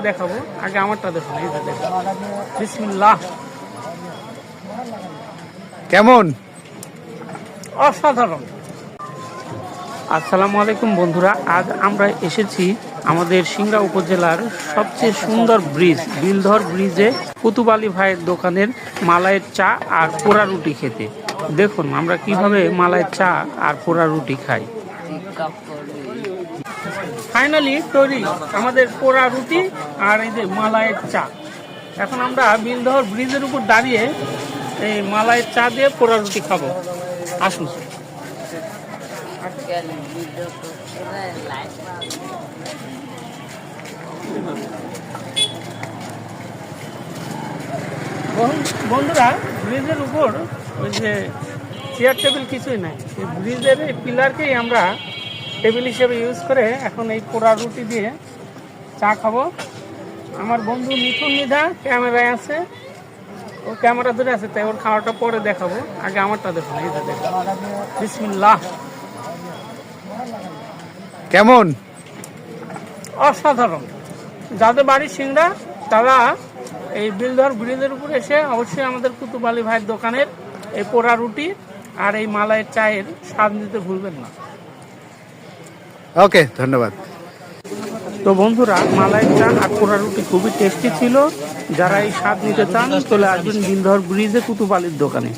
দেখাবো, আগে আমারটা দেখুন। এই যে দেখুন, বিসমিল্লাহ। কেমন? অসাধারণ। আসসালামু আলাইকুম বন্ধুরা, আজ আমরা এসেছি আমাদের সিংড়া উপজেলার সবচেয়ে সুন্দর ব্রিজ বিলধর ব্রিজে কুতুব আলী ভাইয়ের দোকানের মালাইয়ের চা আর পোড়া রুটি খেতে। দেখুন আমরা কিভাবে মালাইয়ের চা আর পোড়া রুটি খাই। ফাইনালি তৈরি আমাদের পোড়া রুটি আর এই যে মালাইয়ের চা। এখন আমরা বিলধর ব্রিজের উপর দাঁড়িয়ে এই মালাইয়ের চা দিয়ে পোড়া রুটি খাবো। আসুন। বন্ধুরা, ব্রিজের উপর ওই যে চেয়ার টেবিল কিছুই নাই, ব্রিজের এই পিলারকেই আমরা টেবিল হিসেবে ইউজ করে এখন এই পোড়া রুটি দিয়ে চা খাবো। আমার বন্ধু মিথুন মিধা ক্যামেরায় আছে, ও ক্যামেরা ধরে আছে, তাই ওর খাওয়াটা পরে দেখাবো, আগে আমারটা দেখুন। এই যে দেখুন, বিসমিল্লাহ। কেমন? অসাধারণ। যাদের বাড়ি সিংড়া তারা এই বিলধর ব্রিজের উপরে এসে অবশ্যই আমাদের কুতুব আলী ভাইয়ের দোকানের এই পোড়া রুটি আর এই মালাইয়ের চায়ের স্বাদ নিতে ভুলবেন না। ওকে, ধন্যবাদ। তো বন্ধুরা, মালাইয়ের চা আর পোড়া রুটি খুবই টেস্টি ছিল। যারা এই স্বাদ নিতে চান চলে আসবেন বিলধর ব্রিজে কুতুব আলীর দোকানে।